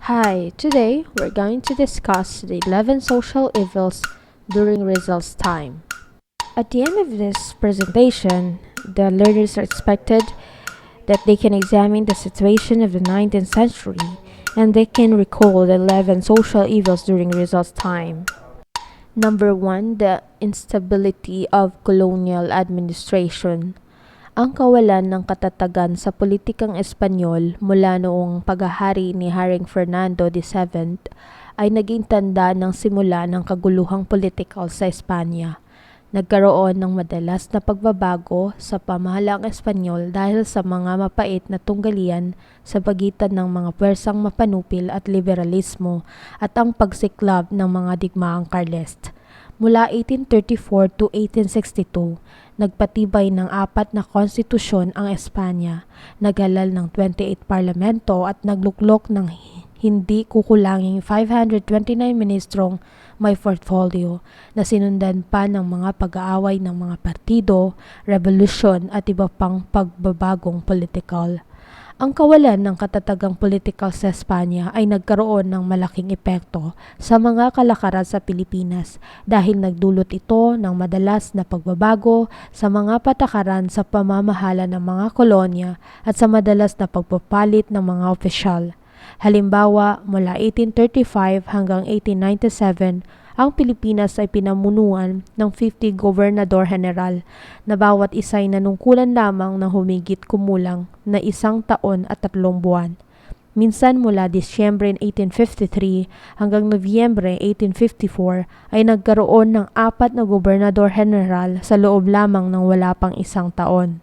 Hi, today we're going to discuss the 11 social evils during Rizal's time. At the end of this presentation, the learners are expected that they can examine the situation of the 19th century and they can recall the 11 social evils during Rizal's time. Number 1, the instability of colonial administration. Ang kawalan ng katatagan sa politikang Espanyol mula noong paghahari ni Haring Fernando VII ay naging tanda ng simula ng kaguluhang politikal sa Espanya. Nagkaroon ng madalas na pagbabago sa pamahalaang Espanyol dahil sa mga mapait na tunggalian sa pagitan ng mga pwersang mapanupil at liberalismo at ang pagsiklab ng mga digmaang Carlist. Mula 1834 to 1862, nagpatibay ng 4 na konstitusyon ang Espanya, naghalal ng 28 parlamento at nagluklok ng hindi kukulanging 529 ministrong may portfolio na sinundan pa ng mga pag-aaway ng mga partido, revolusyon at iba pang pagbabagong politikal. Ang kawalan ng katatagang politikal sa Espanya ay nagkaroon ng malaking epekto sa mga kalakaran sa Pilipinas dahil nagdulot ito ng madalas na pagbabago sa mga patakaran sa pamamahala ng mga kolonya at sa madalas na pagpapalit ng mga opisyal. Halimbawa, mula 1835 hanggang 1897, ang Pilipinas ay pinamunuan ng 50 Gobernador General na bawat isa ay nanungkulan lamang ng humigit kumulang na 1 taon at 3 buwan. Minsan mula Disyembre 1853 hanggang Nobyembre 1854 ay nagkaroon ng 4 na Gobernador General sa loob lamang ng wala pang 1 taon.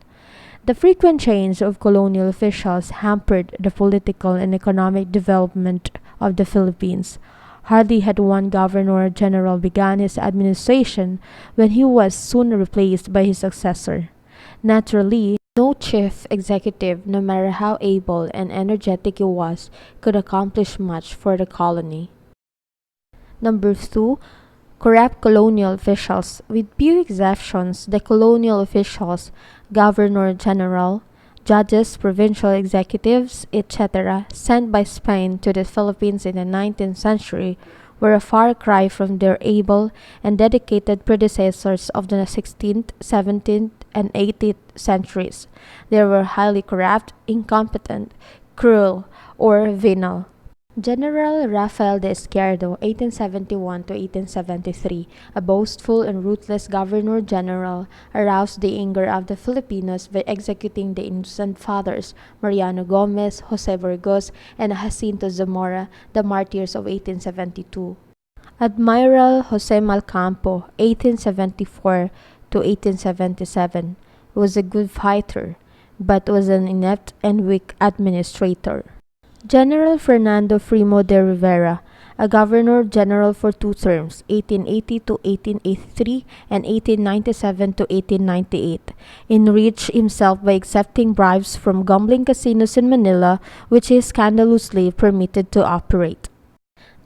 The frequent change of colonial officials hampered the political and economic development of the Philippines. Hardly had one governor-general begun his administration when he was soon replaced by his successor. Naturally, no chief executive, no matter how able and energetic he was, could accomplish much for the colony. Number 2, corrupt colonial officials. With few exceptions, the colonial officials, governor-general, judges, provincial executives, etc., sent by Spain to the Philippines in the 19th century were a far cry from their able and dedicated predecessors of the 16th, 17th, and 18th centuries. They were highly corrupt, incompetent, cruel, or venal. General Rafael de Izquierdo, 1871 to 1873, a boastful and ruthless governor-general, aroused the anger of the Filipinos by executing the innocent fathers Mariano Gomez, Jose Burgos, and Jacinto Zamora, the martyrs of 1872. Admiral Jose Malcampo, 1874 to 1877, was a good fighter, but was an inept and weak administrator. General Fernando Primo de Rivera, a governor-general for 2 terms, 1880 to 1883 and 1897 to 1898, enriched himself by accepting bribes from gambling casinos in Manila, which he scandalously permitted to operate.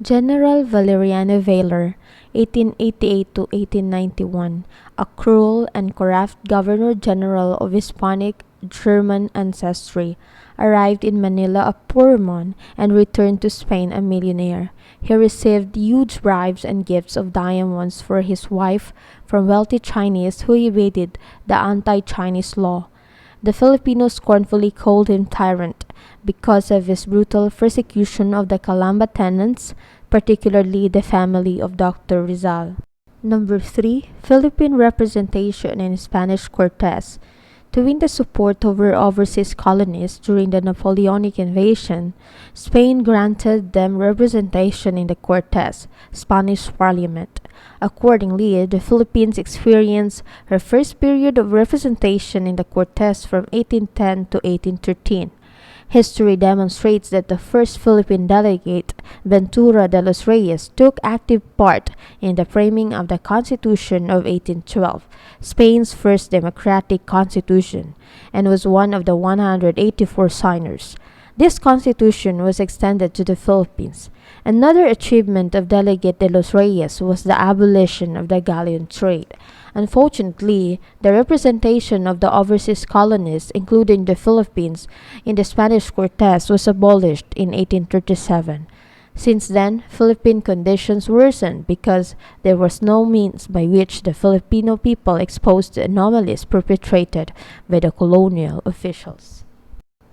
General Valeriano Valer, 1888 to 1891, a cruel and corrupt governor-general of Hispanic German ancestry, arrived in Manila a poor man and returned to Spain a millionaire. He received huge bribes and gifts of diamonds for his wife from wealthy Chinese who evaded the anti-Chinese law. The Filipinos scornfully called him tyrant because of his brutal persecution of the Calamba tenants, particularly the family of Dr. Rizal. Number 3, Philippine representation in Spanish Cortes. To win the support of her overseas colonies during the Napoleonic invasion, Spain granted them representation in the Cortes, Spanish Parliament. Accordingly, the Philippines experienced her first period of representation in the Cortes from 1810 to 1813. History demonstrates that the first Philippine delegate, Ventura de los Reyes, took active part in the framing of the Constitution of 1812, Spain's first democratic constitution, and was one of the 184 signers. This constitution was extended to the Philippines. Another achievement of Delegate de los Reyes was the abolition of the galleon trade. Unfortunately, the representation of the overseas colonies, including the Philippines, in the Spanish Cortes was abolished in 1837. Since then, Philippine conditions worsened because there was no means by which the Filipino people exposed the anomalies perpetrated by the colonial officials.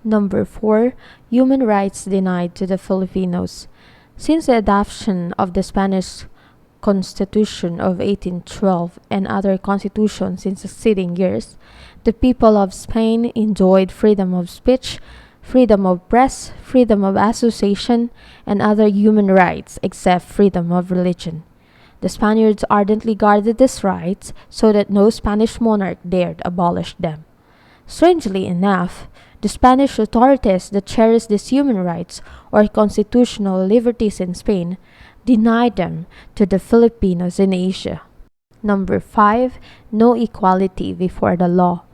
Number 4. Human rights denied to the Filipinos. Since the adoption of the Spanish Constitution of 1812 and other constitutions in succeeding years, the people of Spain enjoyed freedom of speech, freedom of press, freedom of association, and other human rights except freedom of religion. The Spaniards ardently guarded these rights so that no Spanish monarch dared abolish them. Strangely enough, the Spanish authorities that cherished these human rights or constitutional liberties in Spain denied them to the Filipinos in Asia. Number 5. No equality before the law.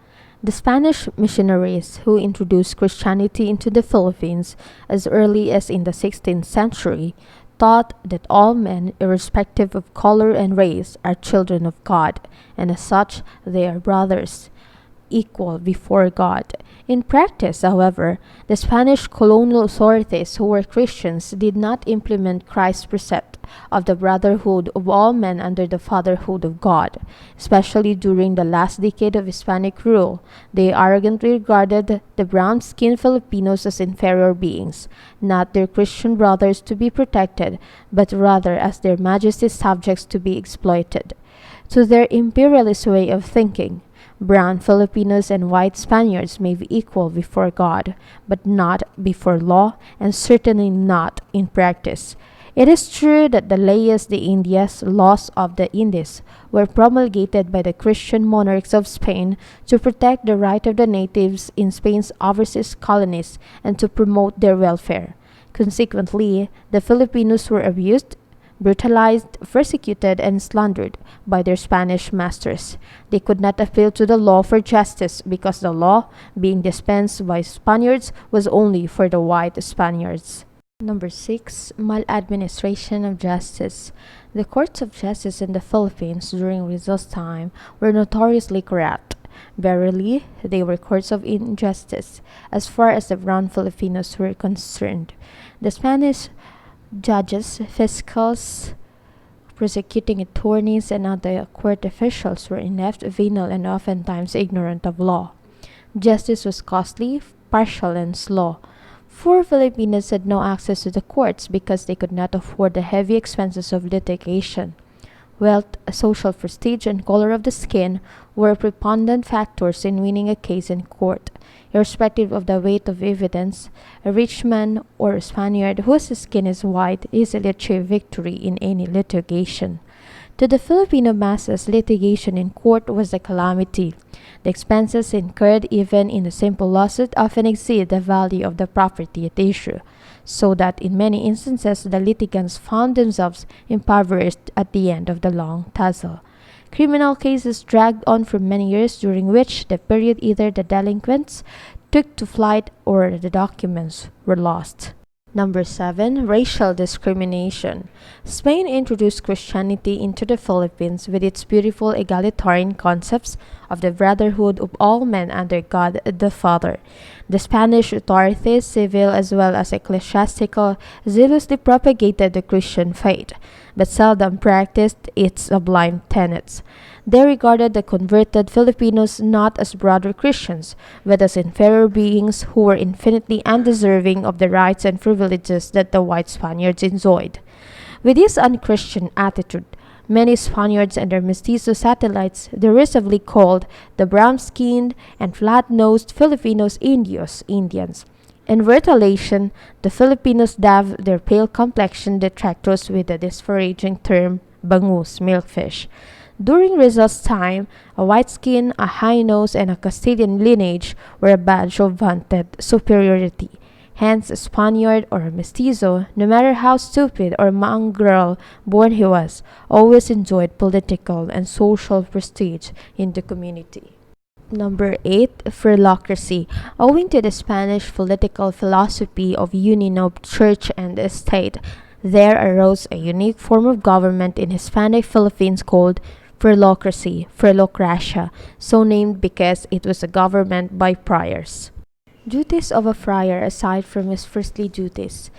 The Spanish missionaries who introduced Christianity into the Philippines as early as in the 16th century taught that all men, irrespective of color and race, are children of God, and as such they are brothers, equal before God. In practice, however, the Spanish colonial authorities who were Christians did not implement Christ's precept of the brotherhood of all men under the fatherhood of God. Especially during the last decade of Hispanic rule, they arrogantly regarded the brown-skinned Filipinos as inferior beings, not their Christian brothers to be protected, but rather as their Majesty's subjects to be exploited. To their imperialist way of thinking, brown Filipinos and white Spaniards may be equal before God, but not before law, and certainly not in practice. It is true that the Leyes de Indias, laws of the Indies, were promulgated by the Christian monarchs of Spain to protect the right of the natives in Spain's overseas colonies and to promote their welfare. Consequently, the Filipinos were abused, brutalized, persecuted, and slandered by their Spanish masters. They could not appeal to the law for justice because the law, being dispensed by Spaniards, was only for the white Spaniards. Number 6. Maladministration of justice. The courts of justice in the Philippines during Rizal's time were notoriously corrupt. Verily, they were courts of injustice as far as the brown Filipinos were concerned. The Spanish judges, fiscals, prosecuting attorneys, and other court officials were inept, venal, and oftentimes ignorant of law. Justice was costly, partial, and slow. Poor Filipinos had no access to the courts because they could not afford the heavy expenses of litigation. Wealth, social prestige, and color of the skin were preponderant factors in winning a case in court. Irrespective of the weight of evidence, a rich man or a Spaniard whose skin is white easily achieved victory in any litigation. To the Filipino masses, litigation in court was a calamity. The expenses incurred even in a simple lawsuit often exceed the value of the property at issue, so that in many instances the litigants found themselves impoverished at the end of the long tussle. Criminal cases dragged on for many years, during which the period either the delinquents took to flight or the documents were lost. Number 7. Racial discrimination. Spain introduced Christianity into the Philippines with its beautiful egalitarian concepts of the brotherhood of all men under God the Father. The Spanish authorities, civil as well as ecclesiastical, zealously propagated the Christian faith, but seldom practiced its sublime tenets. They regarded the converted Filipinos not as brother Christians, but as inferior beings who were infinitely undeserving of the rights and privileges that the white Spaniards enjoyed. With this unchristian attitude, many Spaniards and their mestizo satellites derisively called the brown-skinned and flat-nosed Filipinos Indians. In retaliation, the Filipinos dubbed their pale-complexioned detractors with the disparaging term bangus, milkfish. During Rizal's time, a white skin, a high nose, and a Castilian lineage were a badge of vaunted superiority. Hence, a Spaniard or a mestizo, no matter how stupid or mongrel born he was, always enjoyed political and social prestige in the community. Number 8. Philocracy. Owing to the Spanish political philosophy of union of church and state, there arose a unique form of government in Hispanic Philippines called philocracy, philocracia, so named because it was a government by friars. Duties of a friar aside from his priestly duties.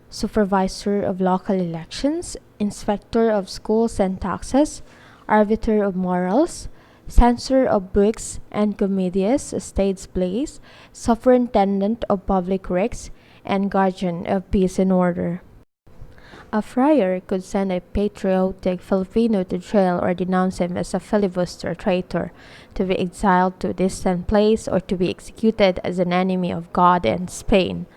supervisor of local elections, inspector of schools and taxes, arbiter of morals, censor of books and comedies, stage plays, superintendent of public works, and guardian of peace and order. A friar could send a patriotic Filipino to jail or denounce him as a filibuster traitor, to be exiled to a distant place or to be executed as an enemy of God and Spain.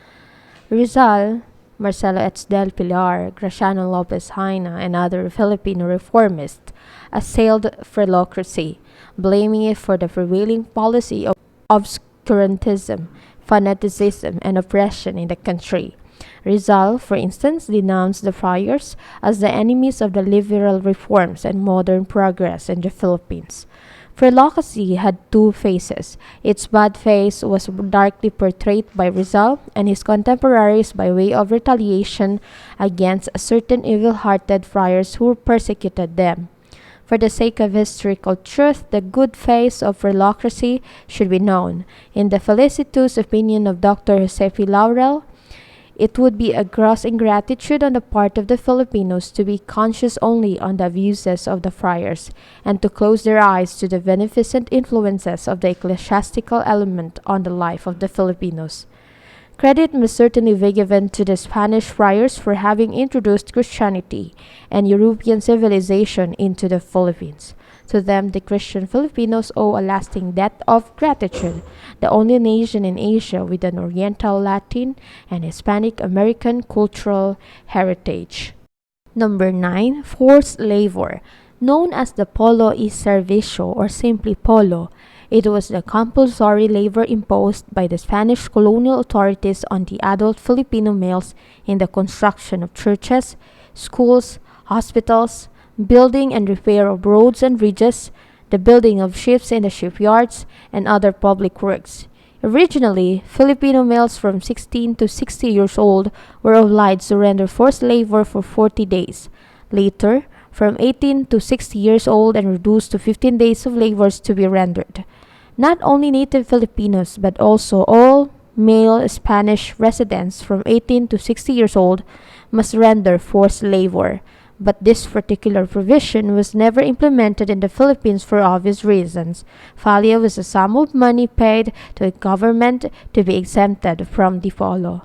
Rizal, Marcelo H. del Pilar, Graciano Lopez Haina, and other Filipino reformists assailed philocracy, blaming it for the prevailing policy of obscurantism, fanaticism, and oppression in the country. Rizal, for instance, denounced the friars as the enemies of the liberal reforms and modern progress in the Philippines. Philocracy had two faces. Its bad face was darkly portrayed by Rizal and his contemporaries by way of retaliation against certain evil-hearted friars who persecuted them. For the sake of historical truth, the good face of philocracy should be known. In the felicitous opinion of Dr. Josefi Laurel, it would be a gross ingratitude on the part of the Filipinos to be conscious only on the abuses of the friars, and to close their eyes to the beneficent influences of the ecclesiastical element on the life of the Filipinos. Credit must certainly be given to the Spanish friars for having introduced Christianity and European civilization into the Philippines. To them, the Christian Filipinos owe a lasting debt of gratitude, the only nation in Asia with an Oriental, Latin, and Hispanic American cultural heritage. Number 9. Forced labor. Known as the Polo y Servicio or simply Polo, it was the compulsory labor imposed by the Spanish colonial authorities on the adult Filipino males in the construction of churches, schools, hospitals, building and repair of roads and bridges, the building of ships in the shipyards, and other public works. Originally, Filipino males from 16 to 60 years old were obliged to render forced labor for 40 days. Later, from 18 to 60 years old and reduced to 15 days of labors to be rendered. Not only native Filipinos but also all male Spanish residents from 18 to 60 years old must render forced labor. But this particular provision was never implemented in the Philippines for obvious reasons. Falia was a sum of money paid to a government to be exempted from the polo.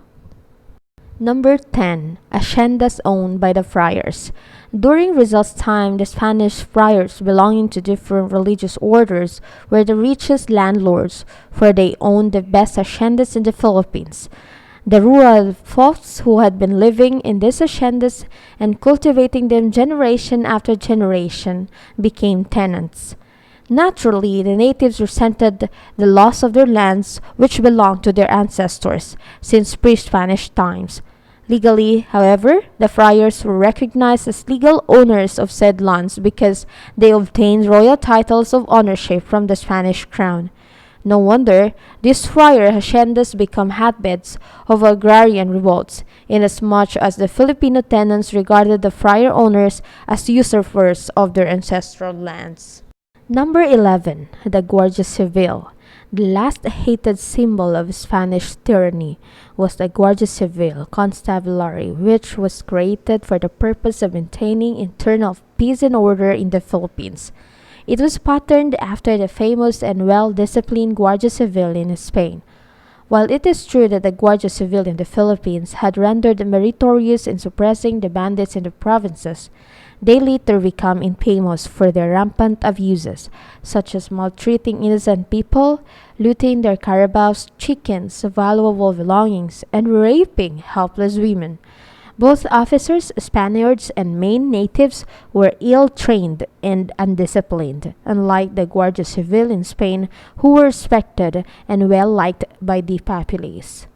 Number 10. Haciendas owned by the friars. During Rizal's time, the Spanish friars belonging to different religious orders were the richest landlords, for they owned the best haciendas in the Philippines. The rural folks who had been living in these haciendas and cultivating them generation after generation became tenants. Naturally, the natives resented the loss of their lands which belonged to their ancestors since pre-Spanish times. Legally, however, the friars were recognized as legal owners of said lands because they obtained royal titles of ownership from the Spanish crown. No wonder these friar haciendas become hotbeds of agrarian revolts, inasmuch as the Filipino tenants regarded the friar owners as usurpers of their ancestral lands. Number 11. The Guardia Civil. The last hated symbol of Spanish tyranny was the Guardia Civil constabulary, which was created for the purpose of maintaining internal peace and order in the Philippines. It was patterned after the famous and well-disciplined Guardia Civil in Spain. While it is true that the Guardia Civil in the Philippines had rendered meritorious in suppressing the bandits in the provinces, they later become infamous for their rampant abuses, such as maltreating innocent people, looting their carabaos, chickens, valuable belongings, and raping helpless women. Both officers, Spaniards, and Maine natives were ill-trained and undisciplined, unlike the Guardia Civil in Spain, who were respected and well-liked by the populace.